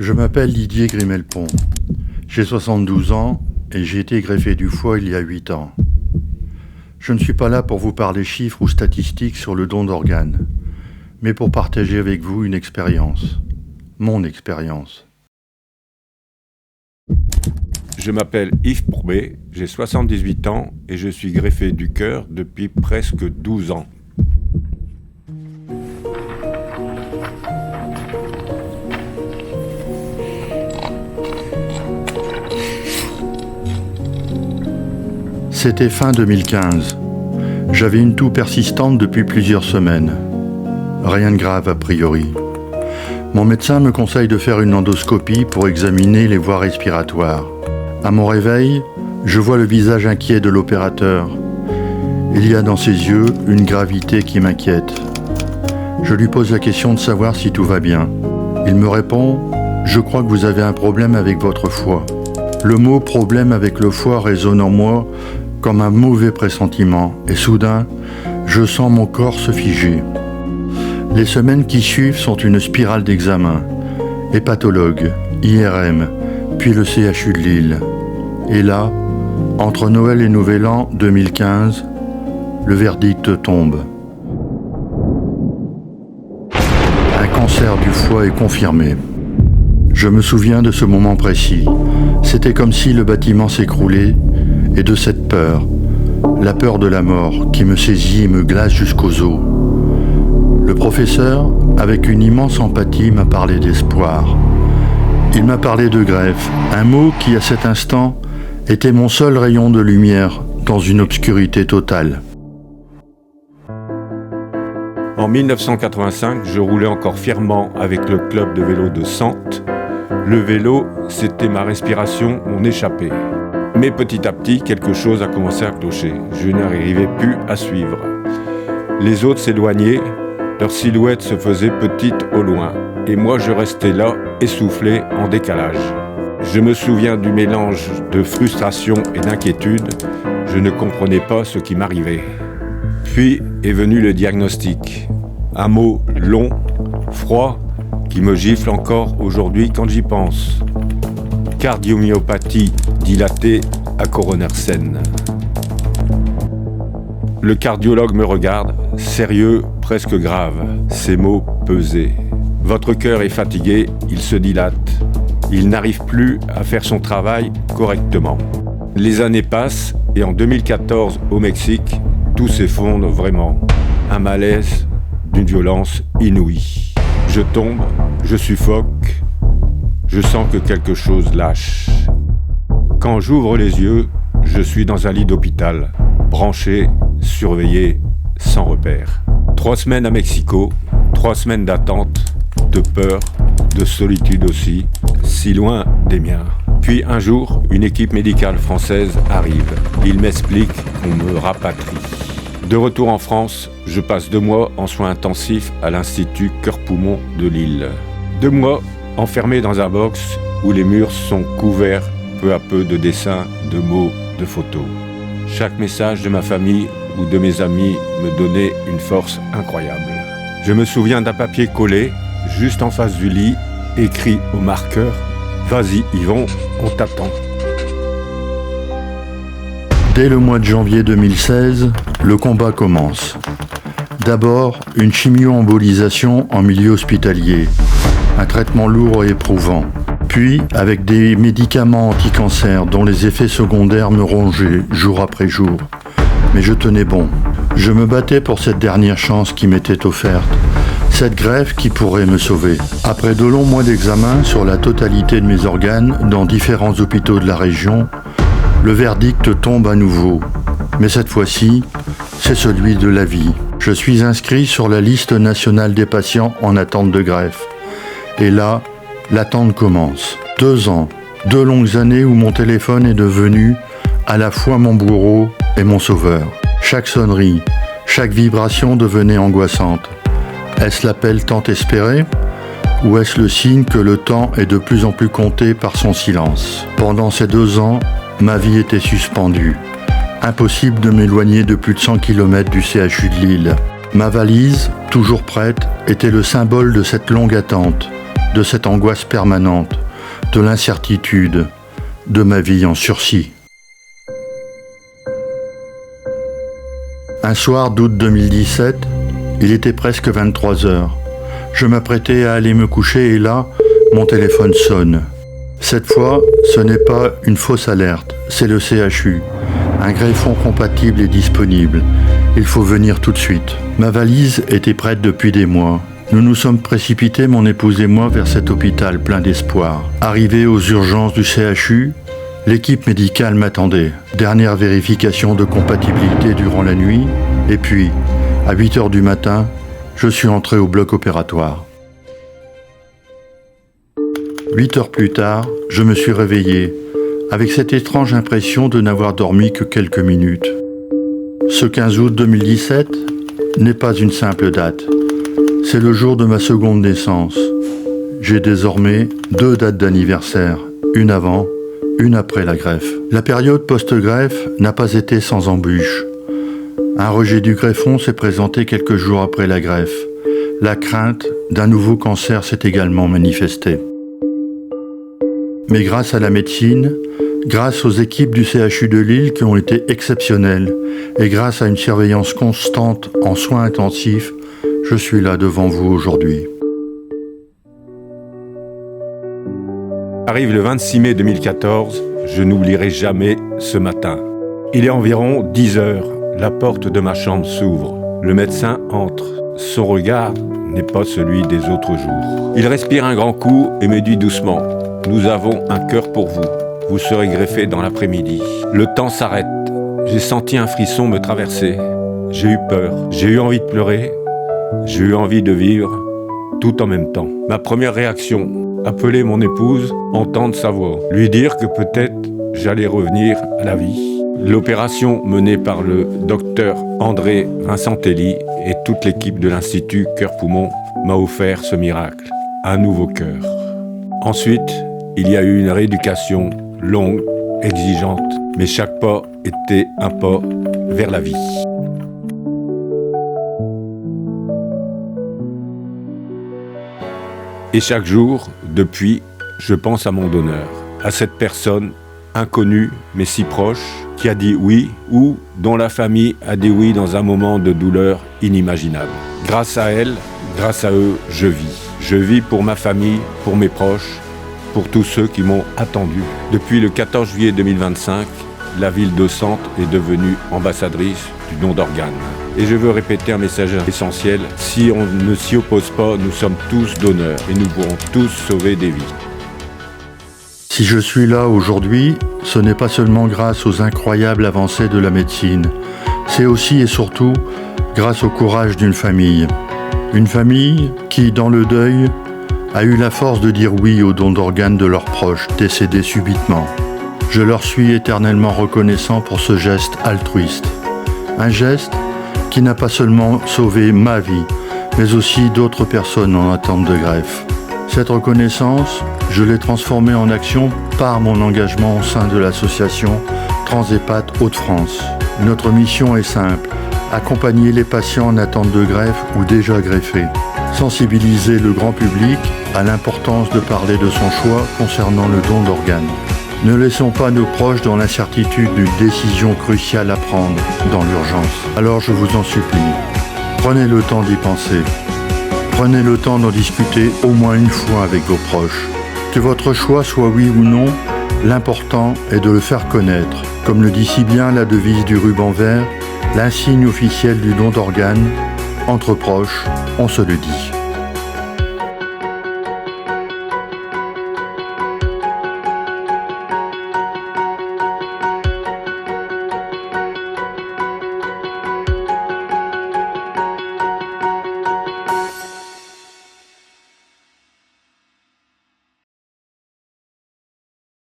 Je m'appelle Didier Grimelpont. J'ai 72 ans et j'ai été greffé du foie il y a 8 ans. Je ne suis pas là pour vous parler chiffres ou statistiques sur le don d'organes, mais pour partager avec vous une expérience, mon expérience. Je m'appelle Yves Pourbet, j'ai 78 ans et je suis greffé du cœur depuis presque 12 ans. C'était fin 2015. J'avais une toux persistante depuis plusieurs semaines. Rien de grave a priori. Mon médecin me conseille de faire une endoscopie pour examiner les voies respiratoires. À mon réveil, je vois le visage inquiet de l'opérateur. Il y a dans ses yeux une gravité qui m'inquiète. Je lui pose la question de savoir si tout va bien. Il me répond « Je crois que vous avez un problème avec votre foie ». Le mot « problème avec le foie » résonne en moi comme un mauvais pressentiment, et soudain, je sens mon corps se figer. Les semaines qui suivent sont une spirale d'examens. Hépatologue, IRM, puis le CHU de Lille. Et là, entre Noël et Nouvel An 2015, le verdict tombe. Un cancer du foie est confirmé. Je me souviens de ce moment précis. C'était comme si le bâtiment s'écroulait, et de cette peur, la peur de la mort qui me saisit et me glace jusqu'aux os. Le professeur, avec une immense empathie, m'a parlé d'espoir. Il m'a parlé de greffe, un mot qui, à cet instant, était mon seul rayon de lumière dans une obscurité totale. En 1985, je roulais encore fièrement avec le club de vélo de Sante. Le vélo, c'était ma respiration, mon échappée. Mais petit à petit, quelque chose a commencé à clocher. Je n'arrivais plus à suivre. Les autres s'éloignaient, leur silhouette se faisait petite au loin. Et moi, je restais là, essoufflé, en décalage. Je me souviens du mélange de frustration et d'inquiétude. Je ne comprenais pas ce qui m'arrivait. Puis est venu le diagnostic. Un mot long, froid, qui me gifle encore aujourd'hui quand j'y pense. Cardiomyopathie dilatée à coronaire saine. Le cardiologue me regarde, sérieux, presque grave. Ces mots pesaient. Votre cœur est fatigué, il se dilate. Il n'arrive plus à faire son travail correctement. Les années passent et en 2014, au Mexique, tout s'effondre vraiment. Un malaise d'une violence inouïe. Je tombe, je suffoque, je sens que quelque chose lâche. Quand j'ouvre les yeux, je suis dans un lit d'hôpital, branché, surveillé, sans repère. 3 semaines à Mexico, 3 semaines d'attente, de peur, de solitude aussi, si loin des miens. Puis un jour, une équipe médicale française arrive. Ils m'expliquent qu'on me rapatrie. De retour en France, je passe 2 mois en soins intensifs à l'Institut Cœur-Poumon de Lille. 2 mois enfermé dans un box où les murs sont couverts peu à peu de dessins, de mots, de photos. Chaque message de ma famille ou de mes amis me donnait une force incroyable. Je me souviens d'un papier collé, juste en face du lit, écrit au marqueur « Vas-y Yvon, on t'attend ». Dès le mois de janvier 2016, le combat commence. D'abord, une chimio-embolisation en milieu hospitalier, un traitement lourd et éprouvant. Puis, avec des médicaments anti-cancer dont les effets secondaires me rongeaient jour après jour. Mais je tenais bon. Je me battais pour cette dernière chance qui m'était offerte, cette greffe qui pourrait me sauver. Après de longs mois d'examen sur la totalité de mes organes dans différents hôpitaux de la région, le verdict tombe à nouveau. Mais cette fois-ci, c'est celui de la vie. Je suis inscrit sur la liste nationale des patients en attente de greffe. Et là, l'attente commence. 2 ans, 2 longues années où mon téléphone est devenu à la fois mon bourreau et mon sauveur. Chaque sonnerie, chaque vibration devenait angoissante. Est-ce l'appel tant espéré ? Ou est-ce le signe que le temps est de plus en plus compté par son silence ? Pendant ces 2 ans, ma vie était suspendue. Impossible de m'éloigner de plus de 100 km du CHU de Lille. Ma valise, toujours prête, était le symbole de cette longue attente. de cette angoisse permanente, de l'incertitude, de ma vie en sursis. Un soir d'août 2017, il était presque 23 heures. Je m'apprêtais à aller me coucher et là, mon téléphone sonne. Cette fois, ce n'est pas une fausse alerte, c'est le CHU. Un greffon compatible est disponible. Il faut venir tout de suite. Ma valise était prête depuis des mois. Nous nous sommes précipités, mon épouse et moi, vers cet hôpital plein d'espoir. Arrivé aux urgences du CHU, l'équipe médicale m'attendait. Dernière vérification de compatibilité durant la nuit. Et puis, à 8 heures du matin, je suis entré au bloc opératoire. 8 heures plus tard, je me suis réveillé, avec cette étrange impression de n'avoir dormi que quelques minutes. Ce 15 août 2017 n'est pas une simple date. C'est le jour de ma seconde naissance. J'ai désormais 2 dates d'anniversaire, une avant, une après la greffe. La période post-greffe n'a pas été sans embûches. Un rejet du greffon s'est présenté quelques jours après la greffe. La crainte d'un nouveau cancer s'est également manifestée. Mais grâce à la médecine, grâce aux équipes du CHU de Lille qui ont été exceptionnelles, et grâce à une surveillance constante en soins intensifs, je suis là devant vous aujourd'hui. Arrive le 26 mai 2014, je n'oublierai jamais ce matin. Il est environ 10 heures, la porte de ma chambre s'ouvre. Le médecin entre. Son regard n'est pas celui des autres jours. Il respire un grand coup et me dit doucement « Nous avons un cœur pour vous. Vous serez greffé dans l'après-midi. » Le temps s'arrête. J'ai senti un frisson me traverser. J'ai eu peur. J'ai eu envie de pleurer. J'ai eu envie de vivre, tout en même temps. Ma première réaction, appeler mon épouse, entendre sa voix, lui dire que peut-être j'allais revenir à la vie. L'opération menée par le docteur André Vincentelli et toute l'équipe de l'Institut Cœur-Poumon m'a offert ce miracle, un nouveau cœur. Ensuite, il y a eu une rééducation longue, exigeante, mais chaque pas était un pas vers la vie. Et chaque jour, depuis, je pense à mon donneur, à cette personne inconnue mais si proche, qui a dit oui ou dont la famille a dit oui dans un moment de douleur inimaginable. Grâce à elle, grâce à eux, je vis. Je vis pour ma famille, pour mes proches, pour tous ceux qui m'ont attendu. Depuis le 14 juillet 2025, la ville de Sante est devenue ambassadrice du don d'organes. Et je veux répéter un message essentiel, si on ne s'y oppose pas, nous sommes tous donneurs et nous pourrons tous sauver des vies. Si je suis là aujourd'hui, ce n'est pas seulement grâce aux incroyables avancées de la médecine, c'est aussi et surtout grâce au courage d'une famille. Une famille qui, dans le deuil, a eu la force de dire oui au don d'organes de leurs proches décédés subitement. Je leur suis éternellement reconnaissant pour ce geste altruiste. Un geste qui n'a pas seulement sauvé ma vie, mais aussi d'autres personnes en attente de greffe. Cette reconnaissance, je l'ai transformée en action par mon engagement au sein de l'association Transhépat Hauts-de-France. Notre mission est simple, accompagner les patients en attente de greffe ou déjà greffés. Sensibiliser le grand public à l'importance de parler de son choix concernant le don d'organes. Ne laissons pas nos proches dans l'incertitude d'une décision cruciale à prendre dans l'urgence. Alors je vous en supplie, prenez le temps d'y penser. Prenez le temps d'en discuter au moins une fois avec vos proches. Que votre choix soit oui ou non, l'important est de le faire connaître. Comme le dit si bien la devise du ruban vert, l'insigne officiel du don d'organes, entre proches, on se le dit.